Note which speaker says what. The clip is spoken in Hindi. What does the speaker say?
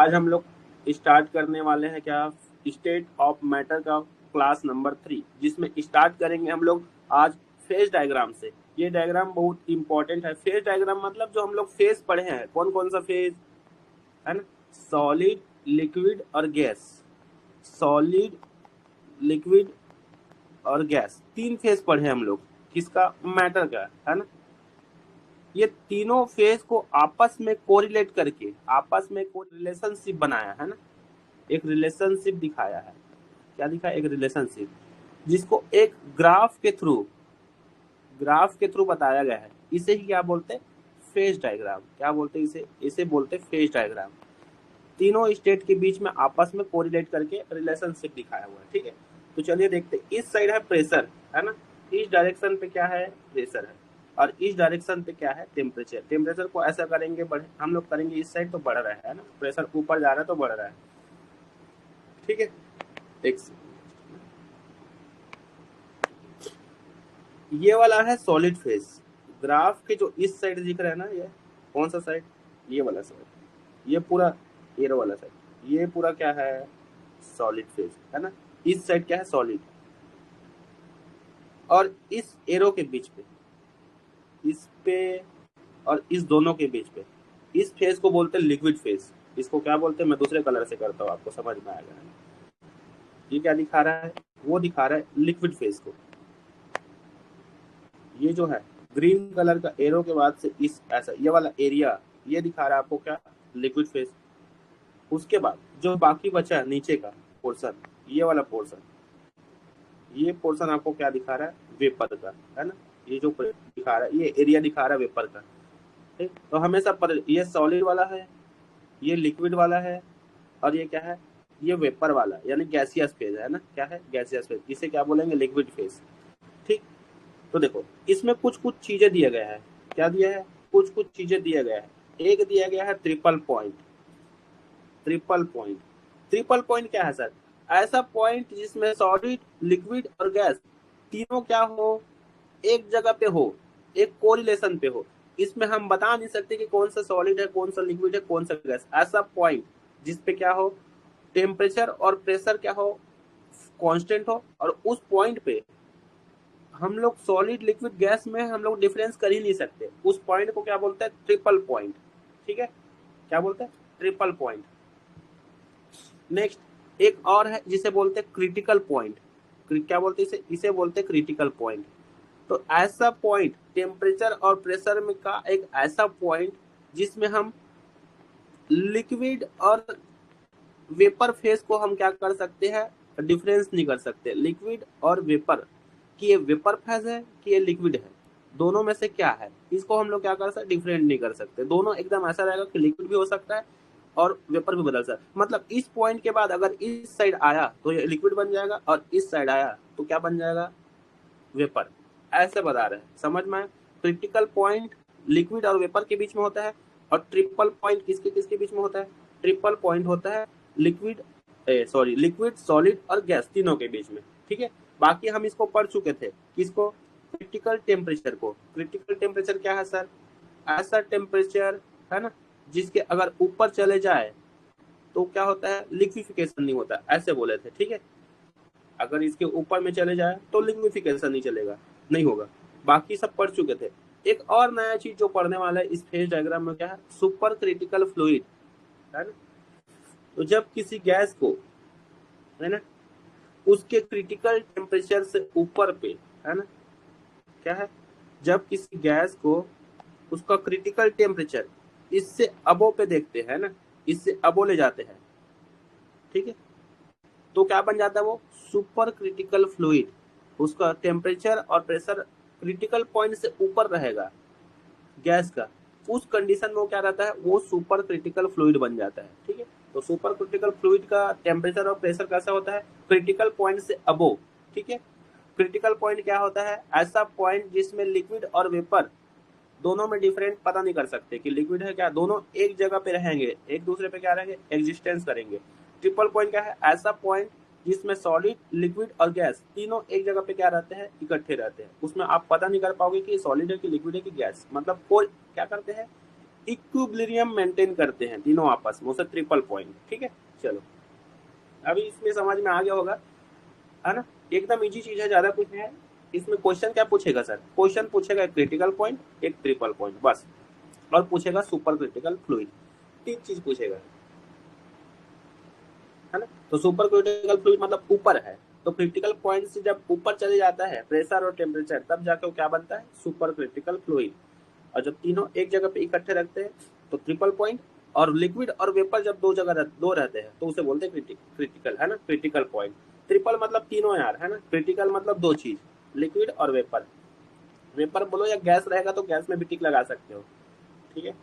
Speaker 1: आज हम लोग स्टार्ट करने वाले हैं क्या, स्टेट ऑफ मैटर का क्लास नंबर 3, जिसमें स्टार्ट करेंगे हम लोग आज फेज डायग्राम से। ये डायग्राम बहुत इंपॉर्टेंट है। फेज डायग्राम मतलब जो हम लोग फेज पढ़े हैं, कौन कौन सा फेज है ना, सॉलिड, लिक्विड और गैस। सॉलिड, लिक्विड और गैस, तीन फेज पढ़े हम लोग, किसका, मैटर का, है ना। ये तीनों फेज को आपस में कोरिलेट करके आपस में कोई रिलेशनशिप बनाया है ना, एक रिलेशनशिप दिखाया है। क्या दिखाया, एक रिलेशनशिप, जिसको एक ग्राफ के थ्रू बताया गया है। इसे ही क्या बोलते हैं, फेज डायग्राम। क्या बोलते हैं इसे, इसे बोलते हैं फेज डायग्राम। तीनों स्टेट के बीच में आपस में कोरिलेट करके रिलेशनशिप दिखाया हुआ है, ठीक है। तो चलिए देखते हैं। इस साइड है प्रेशर, है ना, इस डायरेक्शन पे क्या है, प्रेशर है, और इस डायरेक्शन पे क्या है, टेम्परेचर। टेम्परेचर को ऐसा करेंगे, हम लोग करेंगे इस साइड तो बढ़ रहा है ना, प्रेशर ऊपर जा रहा है तो बढ़ रहा है, ठीक है। एक ये वाला है सॉलिड फेज। ग्राफ के जो इस साइड दिख रहा है ना, ये कौन सा साइड, ये वाला साइड, ये पूरा एरो वाला साइड, ये पूरा क्या है, सॉलिड फेज, है ना। इस साइड क्या है, सॉलिड, और इस एरो के बीच पे, इस पे और इस दोनों के बीच पे, इस फेज को बोलते हैं लिक्विड फेज। इसको क्या बोलते हैं, मैं दूसरे कलर से करता हूँ, आपको समझ में आएगा। ये क्या दिखा रहा है, वो दिखा रहा है लिक्विड फेज को। ये जो है ग्रीन कलर का एरो के बाद से इस ऐसा ये वाला एरिया, ये दिखा रहा है आपको क्या, लिक्विड फेज। उसके बाद जो बाकी बचा है नीचे का पोर्शन, ये वाला पोर्शन, ये पोर्शन आपको क्या दिखा रहा है, वेपर का, है ना। ये जो दिखा रहा है, ये एरिया दिखा रहा है वेपर का, ठीक। तो हमेशा पर ये सॉलिड वाला है, ये लिक्विड वाला है, और ये क्या है, ये वेपर वाला, यानी गैसियस फेज है ना। क्या है, गैसियस फेज, इसे क्या बोलेंगे, लिक्विड फेज, ठीक। तो देखो इसमें कुछ कुछ चीजें दिया गया है। क्या दिया है, कुछ कुछ चीजें दिया गया है। एक दिया गया है triple point. Triple point, triple point क्या है सर, ऐसा पॉइंट जिसमें सॉलिड, लिक्विड और गैस तीनों क्या हो, एक जगह पे हो, एक कोरिलेशन पे हो। इसमें हम बता नहीं सकते कि कौन सा सॉलिड है, कौन सा लिक्विड है, कौन सा गैस। ऐसा पॉइंट जिसपे क्या हो, टेम्परेचर और प्रेशर क्या हो, कांस्टेंट हो, और उस पॉइंट पे हम लोग सॉलिड, लिक्विड, गैस में हम लोग डिफरेंस कर ही नहीं सकते। उस पॉइंट को क्या बोलते हैं, ट्रिपल पॉइंट, ठीक है। क्या बोलते हैं, ट्रिपल पॉइंट। नेक्स्ट एक और है जिसे बोलते हैं क्रिटिकल पॉइंट। क्या बोलते हैं इसे, इसे बोलते हैं क्रिटिकल पॉइंट। तो ऐसा पॉइंट टेम्परेचर और प्रेशर में का एक ऐसा पॉइंट जिसमें हम लिक्विड और वेपर फेज को हम क्या कर सकते हैं, डिफरेंस नहीं कर सकते। लिक्विड और वेपर कि ये वेपर फेज है कि ये लिक्विड है, दोनों में से क्या है, इसको हम लोग क्या कर सकते, डिफरेंट नहीं कर सकते। दोनों एकदम ऐसा रहेगा कि लिक्विड भी हो सकता है और वेपर भी बदल सकता है। मतलब इस पॉइंट के बाद अगर इस साइड आया तो ये लिक्विड बन जाएगा, और इस साइड आया तो क्या बन जाएगा, वेपर। ऐसे बता रहे हैं, समझ में। क्रिटिकल पॉइंट लिक्विड और वेपर के बीच में होता है, और ट्रिपल पॉइंट किसके किसके बीच में होता है, ट्रिपल पॉइंट होता है लिक्विड, लिक्विड, सॉलिड और गैस तीनों के बीच में, ठीक है। बाकी हम इसको पढ़ चुके थे, किसको, क्रिटिकल टेम्परेचर को। क्रिटिकल टेम्परेचर क्या है सर, ऐसा टेम्परेचर, है ना, जिसके अगर ऊपर चले जाए तो क्या होता है, लिक्विफिकेशन नहीं होता, ऐसे बोले थे, ठीक है। अगर इसके ऊपर में चले जाए तो लिक्विफिकेशन नहीं चलेगा, नहीं होगा। बाकी सब पढ़ चुके थे। एक और नया चीज जो पढ़ने वाला है इस फेज डायग्राम में, क्या है, सुपर क्रिटिकल फ्लूइड, है ना। तो जब किसी गैस को, है ना, उसके क्रिटिकल टेम्परेचर से ऊपर पे, है ना, क्या है, जब किसी गैस को उसका क्रिटिकल टेम्परेचर इससे अबो पे देखते हैं ना, इससे अबो ले जाते हैं, ठीक है, तो क्या बन जाता है वो, सुपर क्रिटिकल फ्लूइड। उसका टेम्परेचर और प्रेशर क्रिटिकल पॉइंट से ऊपर रहेगा गैस का, उस कंडीशन में वो क्या रहता है, वो सुपर क्रिटिकल फ्लूइड बन जाता है, ठीक है। तो सुपर क्रिटिकल फ्लूइड का टेम्परेचर और प्रेशर कैसा होता है, क्रिटिकल पॉइंट से अबो, ठीक है। क्रिटिकल पॉइंट क्या होता है, ऐसा पॉइंट जिसमें लिक्विड और वेपर दोनों में डिफरेंट पता नहीं कर सकते कि लिक्विड है क्या, दोनों एक जगह पे रहेंगे, एक दूसरे पे क्या रहेंगे, एग्जिस्टेंस करेंगे। ट्रिपल पॉइंट क्या है, ऐसा पॉइंट जिसमें सॉलिड, लिक्विड और गैस तीनों एक जगह पे क्या रहते हैं, इकट्ठे रहते हैं। उसमें आप पता नहीं कर पाओगे कि सॉलिड है कि लिक्विड है कि गैस, मतलब कोई क्या करते हैं, इक्विलिब्रियम मेंटेन करते हैं तीनों आपस में, उसे ट्रिपल पॉइंट। ठीक है, चलो अभी इसमें समझ में आ गया होगा, है ना। एकदम इजी चीज है, ज्यादा कुछ नहीं है इसमें। क्वेश्चन क्या पूछेगा सर? क्वेश्चन पूछेगा एक क्रिटिकल पॉइंट, एक ट्रिपल पॉइंट, बस। और पूछेगा सुपर क्रिटिकल फ्लूइड, तीन चीज पूछेगा, है ना। तो सुपर क्रिटिकल फ्लूइड मतलब ऊपर है, तो क्रिटिकल पॉइंट से जब ऊपर चले जाता है प्रेशर और टेम्परेचर, तब जाके वो क्या बनता है? Super critical fluid. और जब तीनों एक जगह पे इकट्ठे रखते हैं तो ट्रिपल पॉइंट। और लिक्विड और वेपर जब दो रहते हैं तो उसे बोलते हैं क्रिटिकल, है ना, क्रिटिकल पॉइंट। ट्रिपल मतलब तीनों यार, है ना। क्रिटिकल मतलब दो चीज, लिक्विड और वेपर। वेपर बोलो या गैस रहेगा तो गैस में भी टिक लगा सकते हो, ठीक है।